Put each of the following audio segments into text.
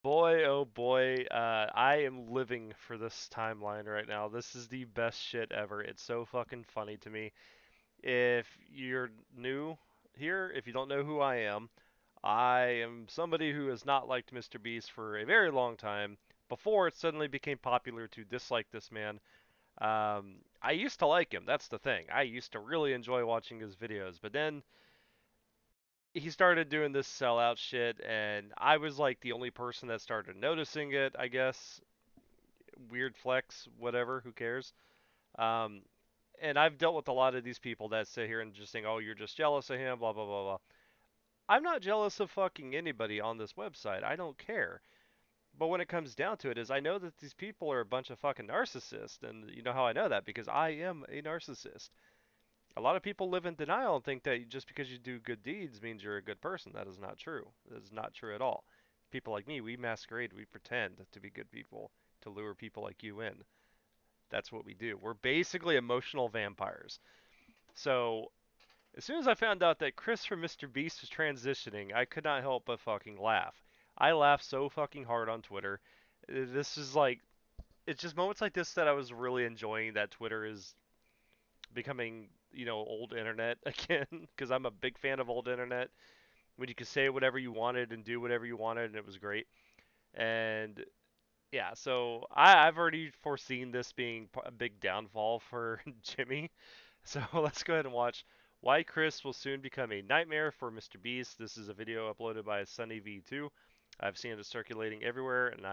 Boy, oh boy, I am living for this timeline right now. This is the best shit ever. It's so fucking funny to me. If you're new here, if you don't know who I am somebody who has not liked MrBeast for a very long time before it suddenly became popular to dislike this man. I used to like him, that's the thing. I used to really enjoy watching his videos, but then he started doing this sellout shit, and I was like the only person that started noticing it, I guess. Weird flex, whatever, who cares? Um, and I've dealt with a lot of these people that sit here and just think, oh, you're just jealous of him, blah, blah, blah, blah. I'm not jealous of fucking anybody on this website. I don't care. But when it comes down to it, is I know that these people are a bunch of fucking narcissists, and you know how I know that because I am a narcissist. A lot of people live in denial and think that just because you do good deeds means you're a good person. That is not true. That is not true at all. People like me, we masquerade, we pretend to be good people to lure people like you in. That's what we do. We're basically emotional vampires. So, as soon as I found out that Chris from MrBeast was transitioning, I could not help but fucking laugh. I laughed so fucking hard on Twitter. This is like, it's just moments like this that I was really enjoying that Twitter is becoming, old internet again, because I'm a big fan of old internet when you could say whatever you wanted and do whatever you wanted, and it was great. And yeah, so I've already foreseen this being a big downfall for Jimmy. So let's go ahead and watch why Chris will soon become a nightmare for MrBeast. This is a video uploaded by Sunny V2. I've seen it circulating everywhere, and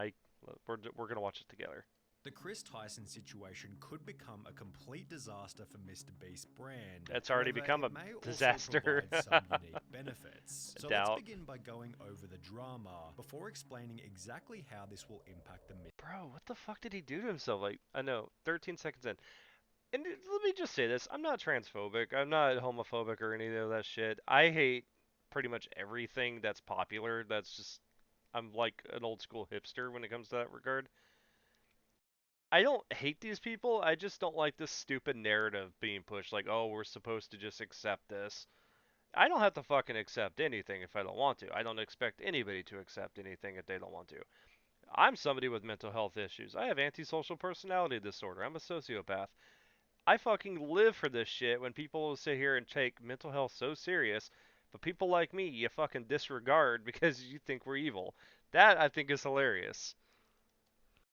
we're gonna watch it together. The Chris Tyson situation could become a complete disaster for MrBeast's brand. It's already However, become it a may also disaster. provide some unique benefits. I So let's doubt. begin by going over the drama before explaining exactly how this will impact the Bro, what the fuck did he do to himself? Like, I know, 13 seconds in. And let me just say this, I'm not transphobic, I'm not homophobic or any of that shit. I hate pretty much everything that's popular. That's just, I'm like an old school hipster when it comes to that regard. I don't hate these people, I just don't like this stupid narrative being pushed like, oh, we're supposed to just accept this. I don't have to fucking accept anything if I don't want to. I don't expect anybody to accept anything if they don't want to. I'm somebody with mental health issues. I have antisocial personality disorder. I'm a sociopath. I fucking live for this shit when people sit here and take mental health so serious, but people like me you fucking disregard because you think we're evil. That I think is hilarious.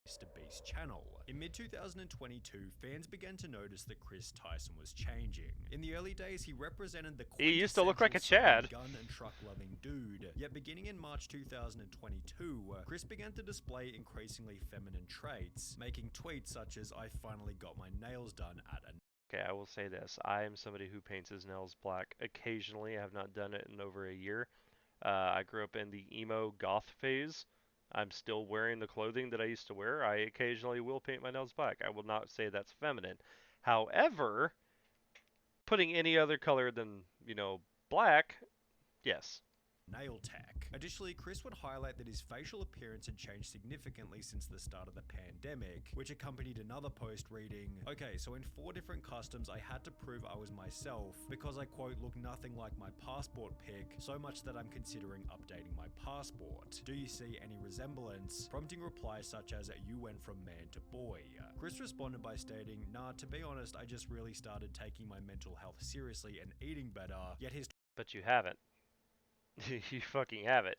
MrBeast channel. In mid-2022, fans began to notice that Chris Tyson was changing. In the early days, he represented the He used to look like quintessential a southern Chad. gun and truck-loving dude. Yet beginning in March 2022, Chris began to display increasingly feminine traits, making tweets such as, "I finally got my nails done at a..." Okay, I will say this. I am somebody who paints his nails black occasionally. I have not done it in over a year. I grew up in the emo goth phase. I'm still wearing the clothing that I used to wear. I occasionally will paint my nails black. I will not say that's feminine. However, putting any other color than, black, yes. nail tech. Additionally, Chris would highlight that his facial appearance had changed significantly since the start of the pandemic, which accompanied another post reading, "Okay, so in 4 different customs I had to prove I was myself because I quote look nothing like my passport pic, so much that I'm considering updating my passport. Do you see any resemblance?" Prompting replies such as, "You went from man to boy." Chris responded by stating, "Nah, to be honest, I just really started taking my mental health seriously and eating better," yet his But you haven't. You fucking have it.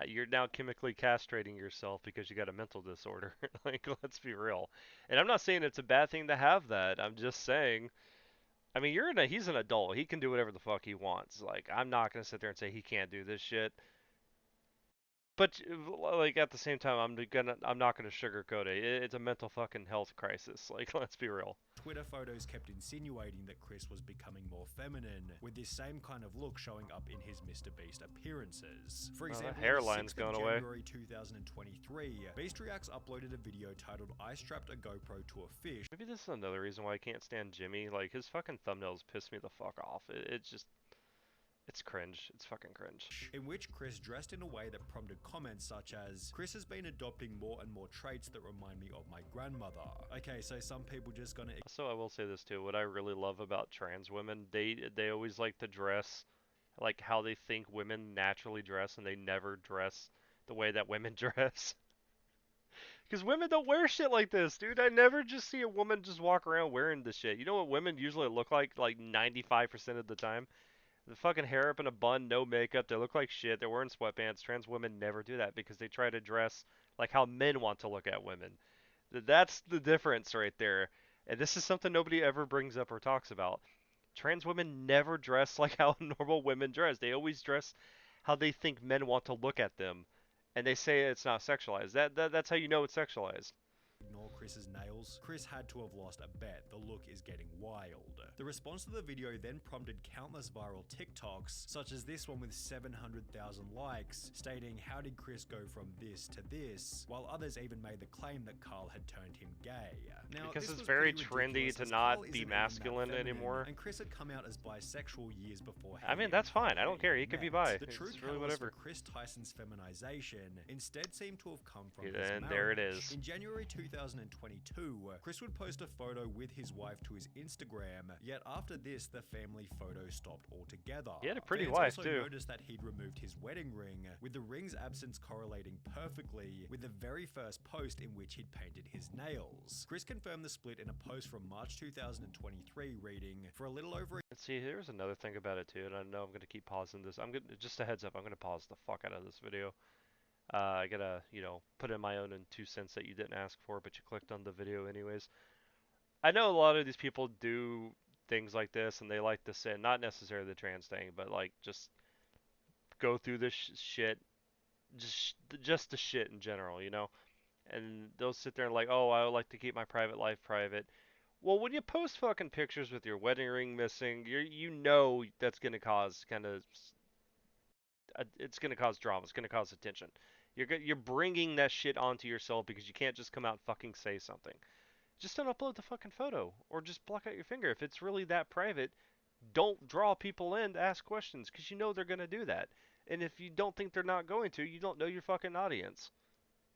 You're now chemically castrating yourself because you got a mental disorder. Like, let's be real. And I'm not saying it's a bad thing to have that. I'm just saying, I mean, he's an adult. He can do whatever the fuck he wants. Like, I'm not gonna sit there and say he can't do this shit. But like at the same time, I'm not gonna sugarcoat it. It's a mental fucking health crisis. Like, let's be real. Twitter photos kept insinuating that Chris was becoming more feminine, with this same kind of look showing up in his MrBeast appearances. For Oh, that example, on the hairline's 6th of going away. January 2023, Beast Reacts uploaded a video titled "I strapped a GoPro to a fish," Maybe this is another reason why I can't stand Jimmy. Like, his fucking thumbnails piss me the fuck off. It's just, it's cringe. It's fucking cringe. in which Chris dressed in a way that prompted comments such as, "Chris has been adopting more and more traits that remind me of my grandmother." Okay, so some people just gonna... So I will say this too. What I really love about trans women, they always like to dress like how they think women naturally dress, and they never dress the way that women dress. Because women don't wear shit like this, dude. I never just see a woman just walk around wearing this shit. You know what women usually look like 95% of the time? The fucking hair up in a bun, no makeup, they look like shit, they're wearing sweatpants. Trans women never do that because they try to dress like how men want to look at women. That's the difference right there. And this is something nobody ever brings up or talks about. Trans women never dress like how normal women dress. They always dress how they think men want to look at them. And they say it's not sexualized. That's how you know it's sexualized. Ignore Chris's nails, Chris had to have lost a bet. The look is getting wild. The response to the video then prompted countless viral TikToks, such as this one with 700,000 likes, stating how did Chris go from this to this, while others even made the claim that Carl had turned him gay. Now, Because this it's was very pretty trendy ridiculous to as Carl not isn't be even that masculine feminine, anymore. and Chris had come out as bisexual years before I he mean, and that's fine. I Carl don't care. He even could be met. bi. The true It's really catalyst for whatever. Chris Tyson's feminization instead seemed to have come from his And marriage. there it is. In January 2022, Chris would post a photo with his wife to his Instagram, yet after this, the family photo stopped altogether. He had a pretty Fans wife, also too. noticed that he'd removed his wedding ring, with the ring's absence correlating perfectly with the very first post in which he'd painted his nails. Chris confirmed the split in a post from March 2023, reading, "For a little over a And see, here's another thing about it too, and I know I'm gonna keep pausing this. I'm gonna just a heads up. I'm gonna pause the fuck out of this video. I gotta, put in my own and 2 cents that you didn't ask for, but you clicked on the video anyways. I know a lot of these people do things like this, and they like to say, not necessarily the trans thing, but like just go through this shit, just the shit in general, And they'll sit there and like, oh, I would like to keep my private life private. Well, when you post fucking pictures with your wedding ring missing, you know that's gonna cause it's gonna cause drama. It's gonna cause attention. You're bringing that shit onto yourself because you can't just come out and fucking say something. Just don't upload the fucking photo or just block out your finger. If it's really that private, don't draw people in to ask questions because you know they're gonna do that. And if you don't think they're not going to, you don't know your fucking audience.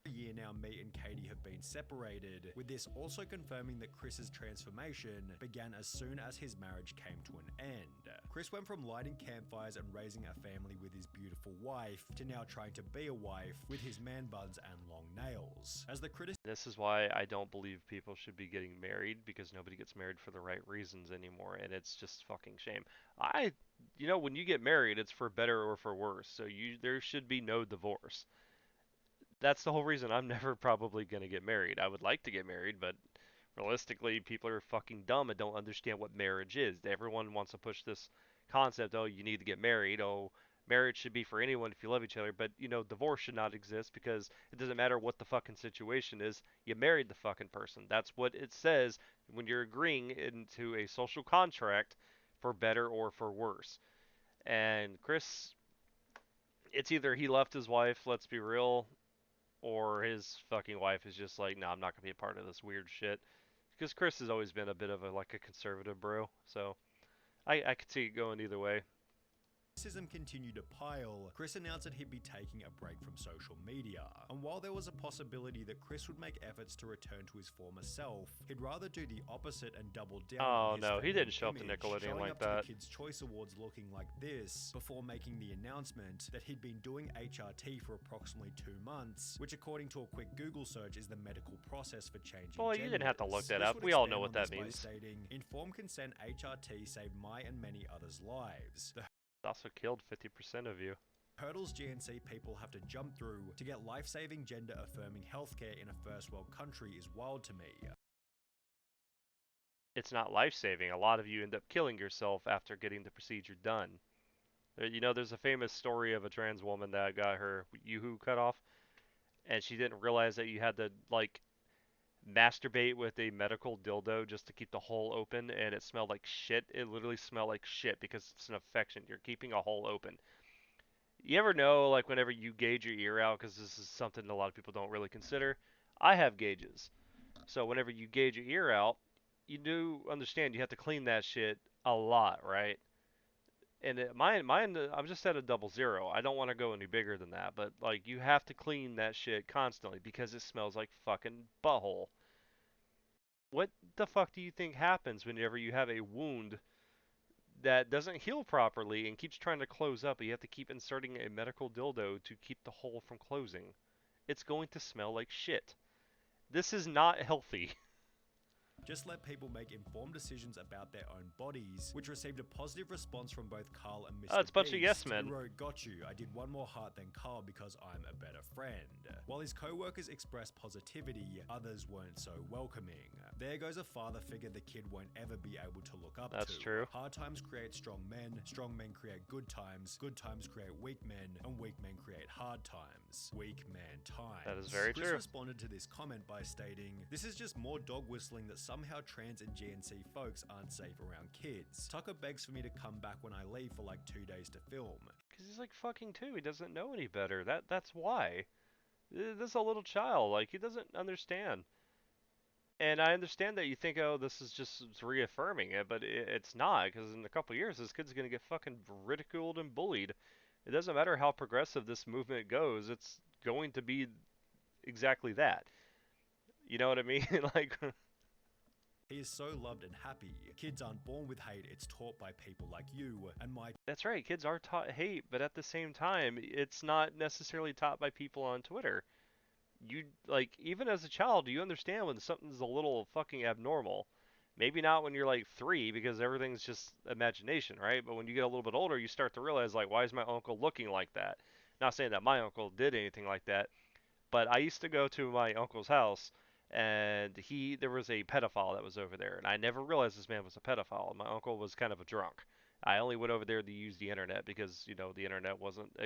year now, Meat and Katie have been separated, with this also confirming that Chris's transformation began as soon as his marriage came to an end. Chris went from lighting campfires and raising a family with his beautiful wife to now trying to be a wife with his man buns and long nails. As the critics This is why I don't believe people should be getting married because nobody gets married for the right reasons anymore, and it's just fucking shame. When you get married, it's for better or for worse, so there should be no divorce. That's the whole reason I'm never probably gonna get married. I would like to get married, but realistically, people are fucking dumb and don't understand what marriage is. Everyone wants to push this concept, oh, you need to get married, oh, marriage should be for anyone if you love each other, but divorce should not exist because it doesn't matter what the fucking situation is, you married the fucking person. That's what it says when you're agreeing into a social contract for better or for worse. And Chris, it's either he left his wife, let's be real, or his fucking wife is just like, no, I'm not gonna be a part of this weird shit. Because Chris has always been a bit of a conservative bro, so I could see it going either way. criticism continued to pile, Chris announced that he'd be taking a break from social media. And while there was a possibility that Chris would make efforts to return to his former self, he'd rather do the opposite and double down Oh on his no, he feminine didn't show up to image, Nickelodeon showing like up to that. the Kids' Choice Awards looking like this, before making the announcement that he'd been doing HRT for approximately 2 months, which according to a quick Google search is the medical process for changing Well, genders. you didn't have to look that Chris up. would We all expand know what on that this by means. stating, "Informed consent HRT saved my and many others' lives. The It also killed 50% of you. hurdles GNC people have to jump through to get life-saving gender-affirming healthcare in a first-world country is wild to me." It's not life-saving. A lot of you end up killing yourself after getting the procedure done. There's a famous story of a trans woman that got her yoo-hoo cut off, and she didn't realize that you had to, like, masturbate with a medical dildo just to keep the hole open, and it smelled like shit. It literally smelled like shit because it's an infection. You're keeping a hole open. You ever know, like, whenever you gauge your ear out, because this is something a lot of people don't really consider, I have gauges. So whenever you gauge your ear out, you do understand you have to clean that shit a lot, right? And mine, I'm just at a 00. I don't want to go any bigger than that, but like you have to clean that shit constantly because it smells like fucking butthole. What the fuck do you think happens whenever you have a wound that doesn't heal properly and keeps trying to close up. You have to keep inserting a medical dildo to keep the hole from closing. It's going to smell like shit. This is not healthy. Just let people make informed decisions about their own bodies, which received a positive response from both Carl and Oh, Mr. it's a bunch of yes Beast, who men. wrote, "Got you, I did one more heart than Carl because I'm a better friend." While his co-workers expressed positivity, others weren't so welcoming. There goes a father figure the kid won't ever be able to look up That's to. true. Hard times create strong men create good times create weak men, and weak men create hard times. Weak man times. That is very Chris true. responded to this comment by stating, "This is just more dog whistling that somehow trans and GNC folks aren't safe around kids. Tucker begs for me to come back when I leave for like 2 days to film." Because he's like fucking two. He doesn't know any better. That's why. This is a little child. Like, he doesn't understand. And I understand that you think, oh, this is just it's reaffirming it, but it's not, because in a couple years, this kid's gonna get fucking ridiculed and bullied. It doesn't matter how progressive this movement goes, it's going to be exactly that. You know what I mean? Like, He is so loved and happy. Kids aren't born with hate, it's taught by people like you and my that's right, kids are taught hate, but at the same time, it's not necessarily taught by people on Twitter. You, like, even as a child, you understand when something's a little fucking abnormal. Maybe not when you're like 3 because everything's just imagination, right? But when you get a little bit older, you start to realize, like, why is my uncle looking like that? Not saying that my uncle did anything like that, but I used to go to my uncle's house, and there was a pedophile that was over there, and I never realized this man was a pedophile. My uncle was kind of a drunk. I only went over there to use the internet because, the internet wasn't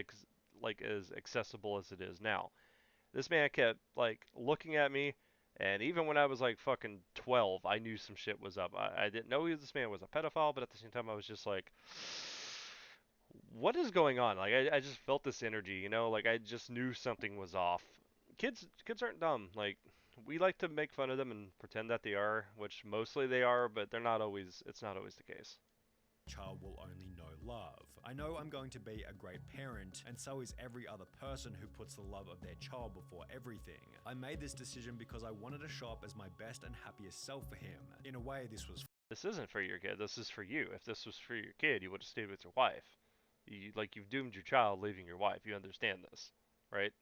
like as accessible as it is now. This man kept like looking at me, and even when I was like fucking 12, I knew some shit was up. I didn't know this man was a pedophile, but at the same time, I was just like, what is going on? Like, I just felt this energy, like I just knew something was off. Kids aren't dumb. Like, we like to make fun of them and pretend that they are, which mostly they are, but they're not always. It's not always the case. child will only know love. I know I'm going to be a great parent, and so is every other person who puts the love of their child before everything. I made this decision because I wanted to show up as my best and happiest self for him. In a way, this was This isn't for your kid. This is for you. If this was for your kid, you would have stayed with your wife. You've doomed your child leaving your wife. You understand this, right?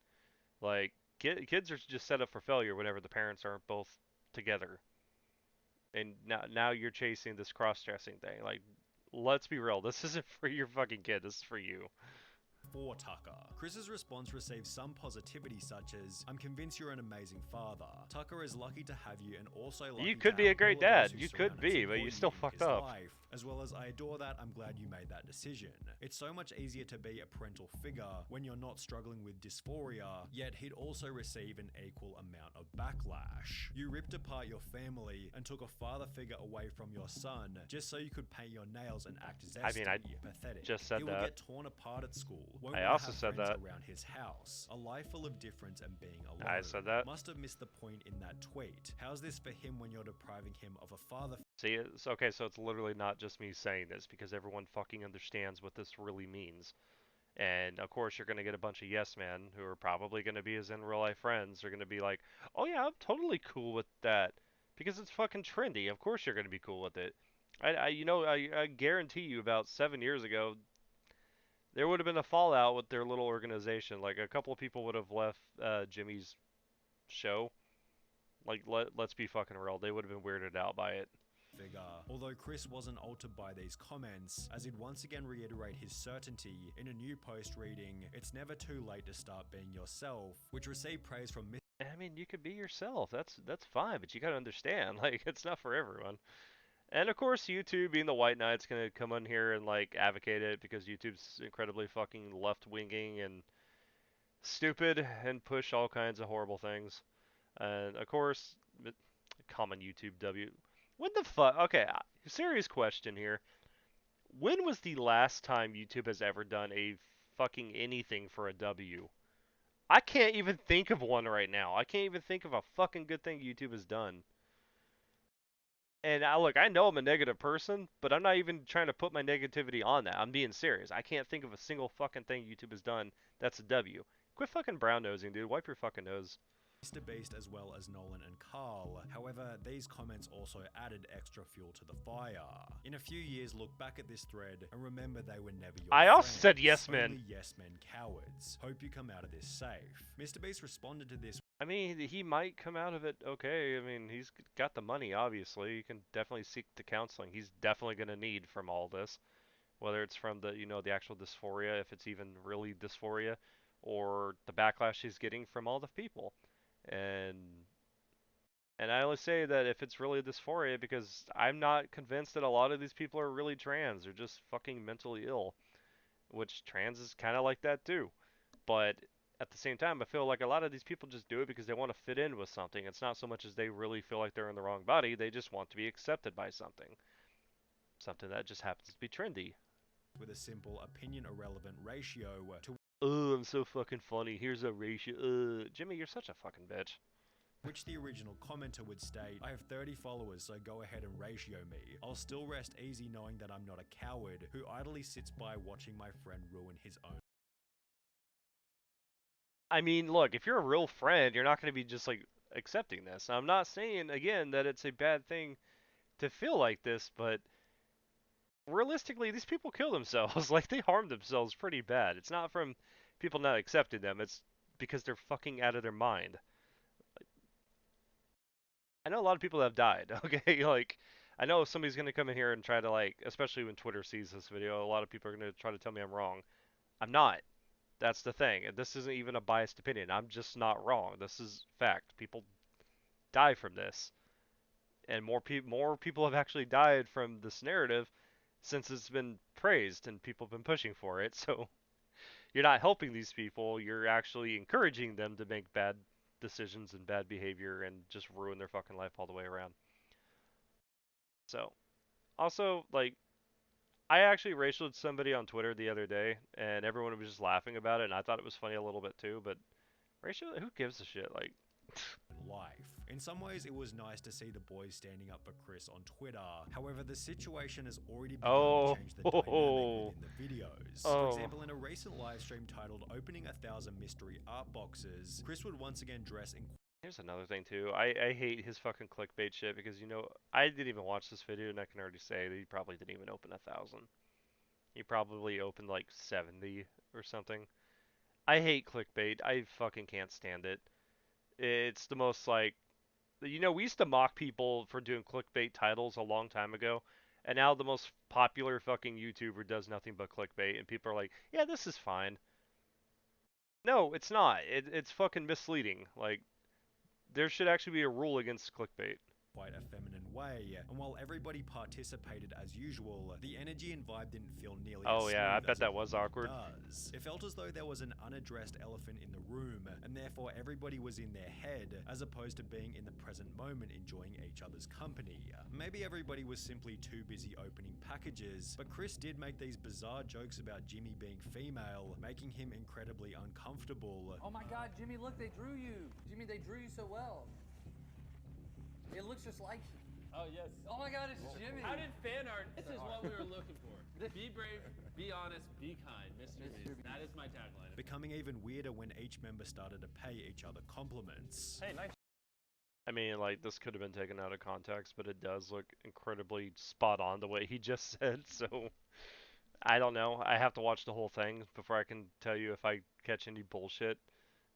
Like, kids are just set up for failure whenever the parents aren't both together. And now you're chasing this cross-dressing thing. Like, let's be real. This isn't for your fucking kid. This is for you. for Tucker. Chris's response received some positivity such as, "I'm convinced you're an amazing father. Tucker is lucky to have you and also lucky You to could be a have great all of those dad. who You surround could and be, but support you you still in fucked his up. life." As well as, "I adore that, I'm glad you made that decision. It's so much easier to be a parental figure when you're not struggling with dysphoria," yet he'd also receive an equal amount of backlash. "You ripped apart your family and took a father figure away from your son just so you could paint your nails and act zesty. I mean, I Pathetic. just said He will that. get torn apart at school. Won't I wanna also have said friends that. around his house. A life full of difference and being alone." I said that. Must have missed the point in that tweet. How's this for him when you're depriving him of a father See, it's okay, so it's literally not just me saying this because everyone fucking understands what this really means. And of course, you're going to get a bunch of yes men who are probably going to be his in real life friends. They're going to be like, oh yeah, I'm totally cool with that because it's fucking trendy. Of course, you're going to be cool with it. I guarantee you about 7 years ago, there would have been a fallout with their little organization. Like, a couple of people would have left Jimmy's show. Like, let's be fucking real. They would have been weirded out by it. figure. Although Chris wasn't altered by these comments, as he'd once again reiterate his certainty in a new post reading, "It's never too late to start being yourself," which received praise from I mean, you could be yourself. That's fine, but you gotta understand, like, it's not for everyone. And of course, YouTube, being the white knight's gonna come on here and like advocate it because YouTube's incredibly fucking left-winging and stupid and push all kinds of horrible things. And of course, common YouTube W. When the fuck? Okay, serious question here. When was the last time YouTube has ever done a fucking anything for a W? I can't even think of one right now. I can't even think of a fucking good thing YouTube has done. And look, I know I'm a negative person, but I'm not even trying to put my negativity on that. I'm being serious. I can't think of a single fucking thing YouTube has done that's a W. Quit fucking brown nosing, dude. Wipe your fucking nose. MrBeast as well as Nolan and Carl. However, these comments also added extra fuel to the fire. In a few years, look back at this thread and remember they were never your I also friends. said yes men. Only yes men cowards. Hope you come out of this safe. MrBeast responded to this. I mean, he might come out of it okay. I mean, he's got the money, obviously. He can definitely seek the counseling he's definitely going to need from all this. Whether it's from the, the actual dysphoria, if it's even really dysphoria, or the backlash he's getting from all the people. And I only say that if it's really dysphoria because I'm not convinced that a lot of these people are really trans. They're just fucking mentally ill, which trans is kind of like that too. But at the same time, I feel like a lot of these people just do it because they want to fit in with something. It's not so much as they really feel like they're in the wrong body. They just want to be accepted by something. Something that just happens to be trendy. With a simple opinion irrelevant ratio to Oh, I'm so fucking funny. Here's a ratio. Jimmy, you're such a fucking bitch. which the original commenter would state, I have 30 followers, so go ahead and ratio me. I'll still rest easy knowing that I'm not a coward who idly sits by watching my friend ruin his own. I mean, look, if you're a real friend, you're not going to be just like accepting this. I'm not saying again that it's a bad thing to feel like this, but realistically, these people kill themselves. Like they harm themselves pretty bad. It's not from people not accepting them. It's because they're fucking out of their mind. I know a lot of people have died. Okay, like I know if somebody's going to come in here and try to like, especially when Twitter sees this video, a lot of people are going to try to tell me I'm wrong. I'm not. That's the thing. And this isn't even a biased opinion. I'm just not wrong. This is fact. People die from this. And more people have actually died from this narrative since it's been praised and people have been pushing for it. So you're not helping these people, you're actually encouraging them to make bad decisions and bad behavior and just ruin their fucking life all the way around. So, also like I actually racialed somebody on Twitter the other day, and everyone was just laughing about it, and I thought it was funny a little bit too. But racial, who gives a shit? Like, life. In some ways, it was nice to see the boys standing up for Chris on Twitter. However, the situation has already begun to change the dynamic within the videos. For example, in a recent live stream titled Opening 1,000 Mystery Art Boxes, Chris would once again dress in... Here's another thing too. I hate his fucking clickbait shit because I didn't even watch this video and I can already say that he probably didn't even open 1,000. He probably opened like 70 or something. I hate clickbait. I fucking can't stand it. It's the most like, we used to mock people for doing clickbait titles a long time ago, and now the most popular fucking YouTuber does nothing but clickbait, and people are like, yeah, this is fine. No, it's not. It's fucking misleading. Like, there should actually be a rule against clickbait. Quite a feminine way, and while everybody participated as usual, the energy and vibe didn't feel nearly as smooth I bet as that was awkward. Does. It felt as though there was an unaddressed elephant in the room, and therefore everybody was in their head, as opposed to being in the present moment enjoying each other's company. Maybe everybody was simply too busy opening packages, but Chris did make these bizarre jokes about Jimmy being female, making him incredibly uncomfortable. Oh my god, Jimmy, look, they drew you. Jimmy, they drew you so well. It looks just like you. Oh, yes. Oh my god, it's Jimmy. How did fan art? This is what we were looking for. Be brave, be honest, be kind. Mr. Beast. That is my tagline. Becoming even weirder when each member started to pay each other compliments. Hey, nice. I mean, like, this could have been taken out of context, but it does look incredibly spot on the way he just said, so I don't know. I have to watch the whole thing before I can tell you if I catch any bullshit,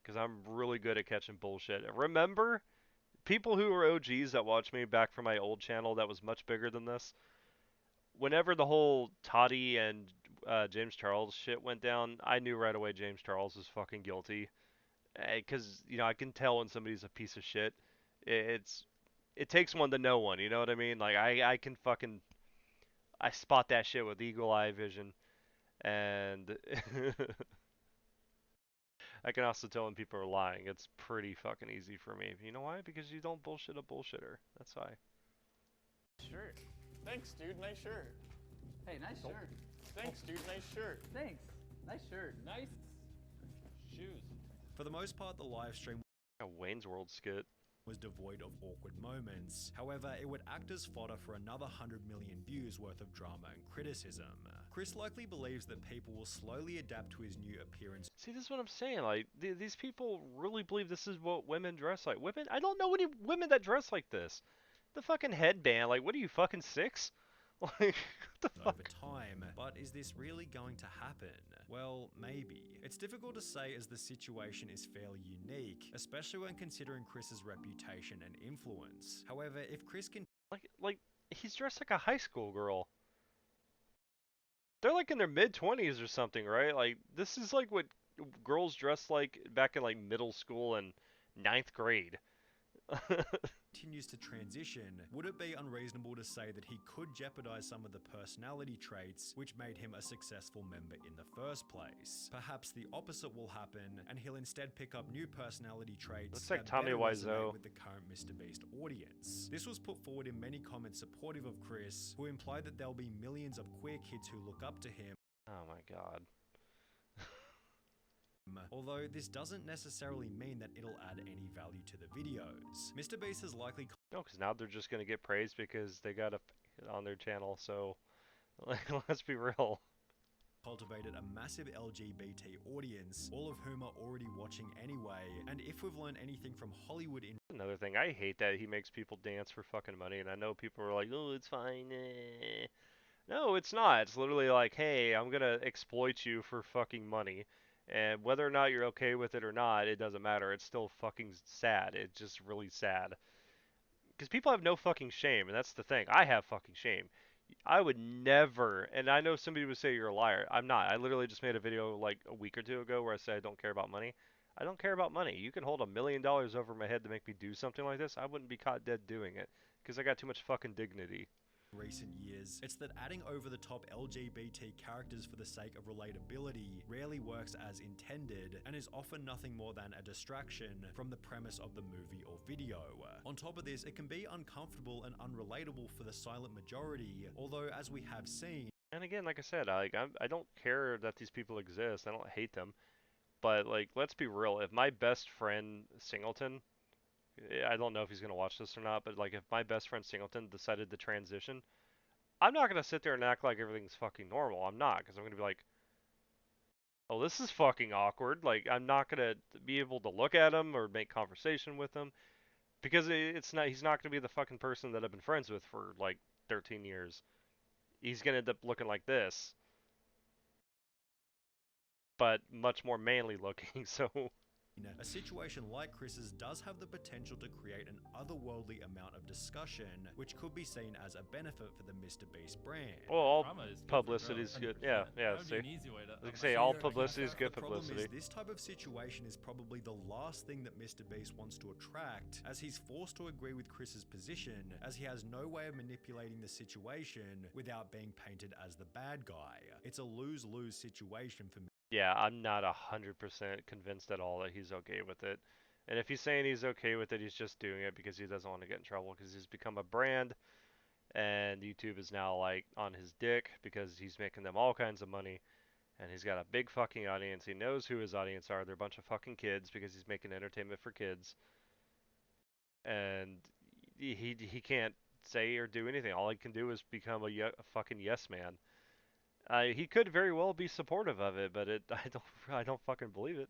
because I'm really good at catching bullshit. Remember, people who are OGs that watch me back from my old channel that was much bigger than this, whenever the whole Toddy and James Charles shit went down, I knew right away James Charles was fucking guilty. Because, I can tell when somebody's a piece of shit. It takes one to know one, you know what I mean? Like, I can fucking, I spot that shit with eagle eye vision. And I can also tell when people are lying. It's pretty fucking easy for me. You know why? Because you don't bullshit a bullshitter. That's why. Shirt. Thanks, dude. Nice shirt. Hey, nice shirt. Thanks, dude. Nice shirt. Thanks. Nice shirt. Nice shoes. For the most part, the live stream A Wayne's World skit. was devoid of awkward moments. However, it would act as fodder for another 100 million views worth of drama and criticism. Chris likely believes that people will slowly adapt to his new appearance. See, this is what I'm saying. Like, these people really believe this is what women dress like. Women? I don't know any women that dress like this. The fucking headband. Like, what are you, fucking 6? Like, what the fuck? Over time, but is this really going to happen? Well, maybe. It's difficult to say as the situation is fairly unique, especially when considering Chris's reputation and influence. However, if Chris can Like, he's dressed like a high school girl. They're like in their mid-20s or something, right? Like, this is like what girls dressed like back in like middle school and ninth grade. continues to transition, would it be unreasonable to say that he could jeopardize some of the personality traits which made him a successful member in the first place? Perhaps the opposite will happen, and he'll instead pick up new personality traits Looks like that Tommy better resonate Wiseau. with the current MrBeast audience. This was put forward in many comments supportive of Chris, who implied that there'll be millions of queer kids who look up to him. Oh my god. Although this doesn't necessarily mean that it'll add any value to the videos. MrBeast has likely No, because now they're just gonna get praised because they got a on their channel. So, like, let's be real. cultivated a massive LGBT audience, all of whom are already watching anyway, and if we've learned anything from Hollywood in Another thing, I hate that he makes people dance for fucking money, and I know people are like, oh, it's fine. Eh. No, it's not. It's literally like, hey, I'm gonna exploit you for fucking money. And whether or not you're okay with it or not, it doesn't matter. It's still fucking sad. It's just really sad. Because people have no fucking shame, and that's the thing. I have fucking shame. I would never, and I know somebody would say you're a liar. I'm not. I literally just made a video like a week or two ago where I say I don't care about money. I don't care about money. You can hold $1 million over my head to make me do something like this. I wouldn't be caught dead doing it because I got too much fucking dignity. recent years. It's that adding over the top LGBT characters for the sake of relatability rarely works as intended and is often nothing more than a distraction from the premise of the movie or video. On top of this, it can be uncomfortable and unrelatable for the silent majority, although as we have seen, And again, like I said, I don't care that these people exist. I don't hate them. But like, let's be real. If my best friend Singleton, I don't know if he's gonna watch this or not, but like, if my best friend Singleton decided to transition, I'm not gonna sit there and act like everything's fucking normal. I'm not, because I'm gonna be like, oh, this is fucking awkward. Like, I'm not gonna be able to look at him or make conversation with him because it's not. He's not gonna be the fucking person that I've been friends with for like 13 years. He's gonna end up looking like this, but much more manly looking. So. a situation like Chris's does have the potential to create an otherworldly amount of discussion, which could be seen as a benefit for the MrBeast brand. Well, all Drama is good for publicity is growth, good. 100%. Yeah, yeah. That would See, be an easy way to. I was gonna say all Sure, publicity is good the problem publicity. is this type of situation is probably the last thing that MrBeast wants to attract, as he's forced to agree with Chris's position, as he has no way of manipulating the situation without being painted as the bad guy. It's a lose-lose situation for me. Yeah, I'm not 100% convinced at all that he's okay with it. And if he's saying he's okay with it, he's just doing it because he doesn't want to get in trouble because he's become a brand and YouTube is now like on his dick because he's making them all kinds of money and he's got a big fucking audience. He knows who his audience are. They're a bunch of fucking kids because he's making entertainment for kids. And he can't say or do anything. All he can do is become a fucking yes man. He could very well be supportive of it, but I don't fucking believe it.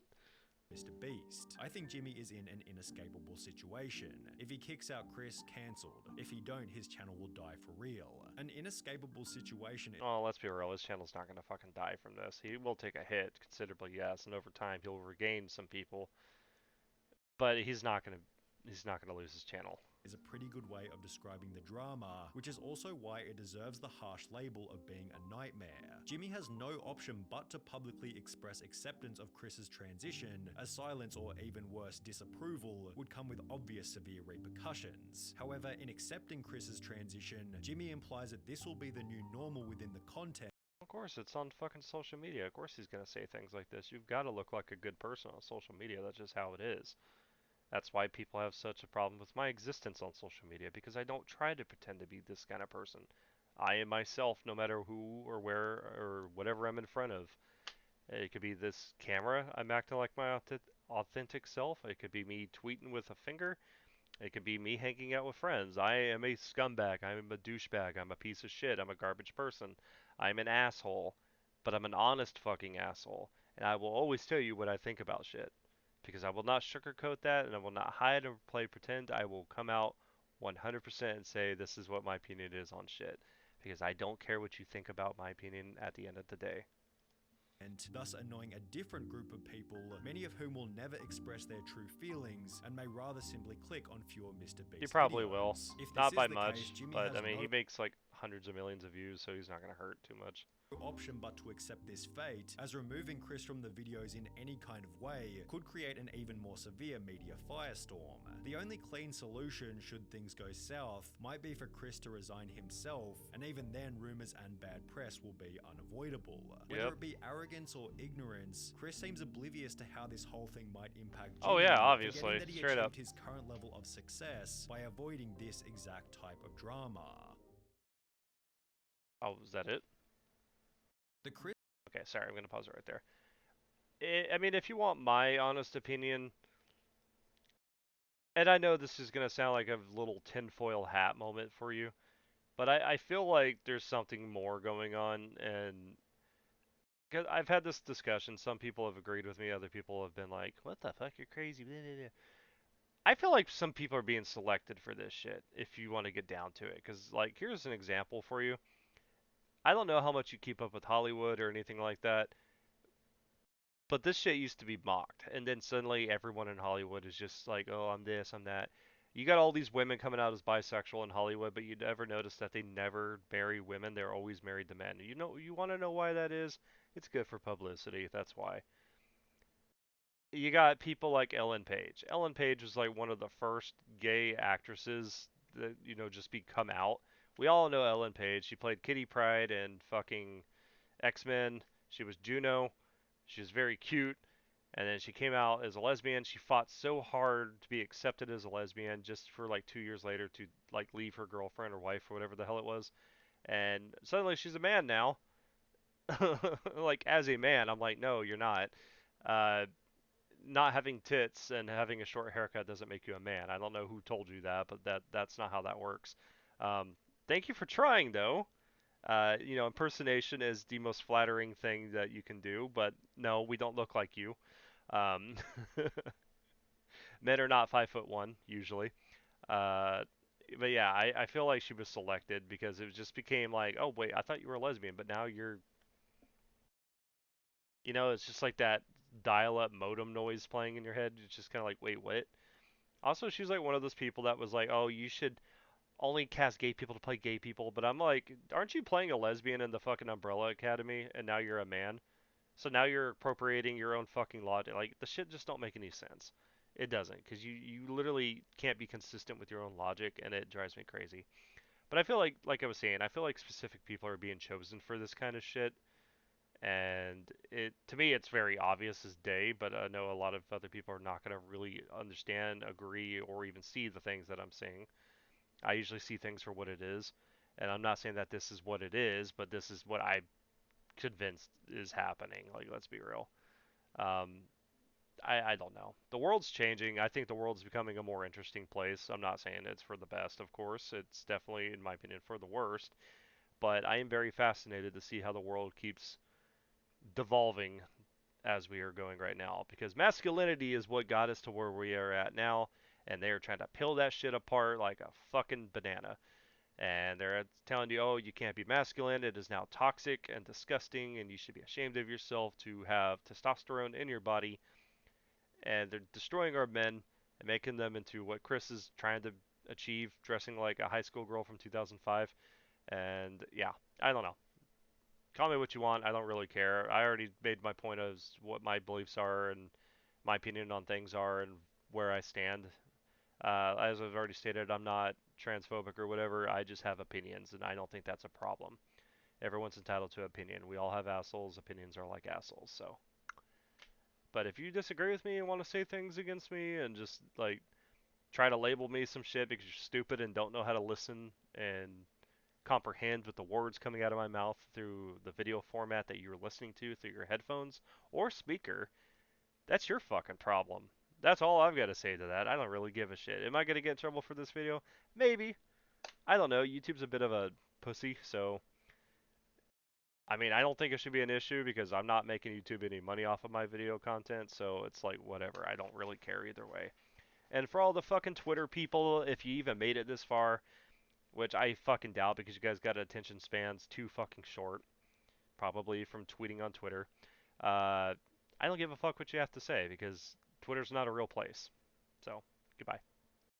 MrBeast. I think Jimmy is in an inescapable situation. If he kicks out Chris, cancelled. If he don't, his channel will die for real. An inescapable situation. Oh, let's be real. His channel's not gonna fucking die from this. He will take a hit considerably, yes, and over time he'll regain some people, but he's not gonna lose his channel. Is a pretty good way of describing the drama, which is also why it deserves the harsh label of being a nightmare. Jimmy has no option but to publicly express acceptance of Chris's transition, as silence or even worse, disapproval would come with obvious severe repercussions. However, in accepting Chris's transition, Jimmy implies that this will be the new normal within the content. Of course, it's on fucking social media. Of course he's gonna say things like this. You've got to look like a good person on social media. That's just how it is. That's why people have such a problem with my existence on social media, because I don't try to pretend to be this kind of person. I am myself no matter who or where or whatever I'm in front of. It could be this camera, I'm acting like my authentic self. It could be me tweeting with a finger. It could be me hanging out with friends. I am a scumbag. I'm a douchebag. I'm a piece of shit. I'm a garbage person. I'm an asshole. But I'm an honest fucking asshole. And I will always tell you what I think about shit. Because I will not sugarcoat that and I will not hide or play pretend. I will come out 100% and say this is what my opinion is on shit. Because I don't care what you think about my opinion at the end of the day. And thus annoying a different group of people, many of whom will never express their true feelings and may rather simply click on fewer He MrBeast probably will. videos. If this Not is by the case, much, Jimmy but has I mean, he no makes like hundreds of millions of views, so he's not going to hurt too much. option but to accept this fate, as removing Chris from the videos in any kind of way could create an even more severe media firestorm. The only clean solution, should things go south, might be for Chris to resign himself, and even then rumors and bad press will be unavoidable. Whether it be arrogance or ignorance, Chris seems oblivious to how this whole thing might impact Jimmy, Oh yeah, forgetting obviously, that he straight up. achieved his current level of success by avoiding this exact type of drama. Oh, is that it? The Chris Okay, sorry, I'm going to pause it right there. I mean, if you want my honest opinion, and I know this is going to sound like a little tinfoil hat moment for you, but I feel like there's something more going on, and cause I've had this discussion. Some people have agreed with me, other people have been like, "What the fuck? You're crazy." Blah, blah, blah. I feel like some people are being selected for this shit. If you want to get down to it, because like, here's an example for you. I don't know how much you keep up with Hollywood or anything like that, but this shit used to be mocked, and then suddenly everyone in Hollywood is just like, "Oh, I'm this, I'm that." You got all these women coming out as bisexual in Hollywood, but you never notice that they never marry women. They're always married to men. You know, you want to know why that is? It's good for publicity. That's why. You got people like Ellen Page. Ellen Page was like one of the first gay actresses that, just come out. We all know Ellen Page. She played Kitty Pryde and fucking X-Men. She was Juno. She was very cute. And then she came out as a lesbian. She fought so hard to be accepted as a lesbian just for like 2 years later to like leave her girlfriend or wife or whatever the hell it was. And suddenly she's a man now. Like as a man, I'm like, no, you're not. Uh, Not having tits and having a short haircut doesn't make you a man. I don't know who told you that, but that's not how that works. Um, Thank you for trying though. Impersonation is the most flattering thing that you can do, but no, we don't look like you. Um, Men are not 5'1" usually. Uh, but yeah, I feel like she was selected because it just became like, oh wait, I thought you were a lesbian, but now you're, it's just like that dial-up modem noise playing in your head. It's just kind of like, wait, what? Also, she's like one of those people that was like, oh, you should only cast gay people to play gay people. But I'm like, aren't you playing a lesbian in the fucking Umbrella Academy, and now you're a man? So now you're appropriating your own fucking logic. Like the shit just don't make any sense. It doesn't, because you literally can't be consistent with your own logic, and it drives me crazy. But I feel like I was saying, I feel like specific people are being chosen for this kind of shit, and it to me it's very obvious as day. But I know a lot of other people are not going to really understand, agree, or even see the things that I'm saying. I usually see things for what it is, and I'm not saying that this is what it is, but this is what I'm convinced is happening. Like, let's be real. Um, I don't know. The world's changing. I think the world's becoming a more interesting place. I'm not saying it's for the best, of course. It's definitely, in my opinion, for the worst. But I am very fascinated to see how the world keeps devolving as we are going right now. Because masculinity is what got us to where we are at now. And they are trying to peel that shit apart like a fucking banana. And they're telling you, oh, you can't be masculine. It is now toxic and disgusting, and you should be ashamed of yourself to have testosterone in your body. And they're destroying our men and making them into what Chris is trying to achieve, dressing like a high school girl from 2005. And yeah, I don't know. Call me what you want. I don't really care. I already made my point as what my beliefs are and my opinion on things are and where I stand. As I've already stated, I'm not transphobic or whatever. I just have opinions, and I don't think that's a problem. Everyone's entitled to opinion. We all have assholes. Opinions are like assholes. So, but if you disagree with me and want to say things against me and just like try to label me some shit because you're stupid and don't know how to listen and comprehend with the words coming out of my mouth through the video format that you're listening to through your headphones or speaker, that's your fucking problem. That's all I've got to say to that. I don't really give a shit. Am I going to get in trouble for this video? Maybe. I don't know. YouTube's a bit of a pussy, so I mean, I don't think it should be an issue because I'm not making YouTube any money off of my video content, so it's like whatever. I don't really care either way. And for all the fucking Twitter people, if you even made it this far, which I fucking doubt because you guys got attention spans too fucking short, probably from tweeting on Twitter. I don't give a fuck what you have to say because Twitter's not a real place. So, goodbye.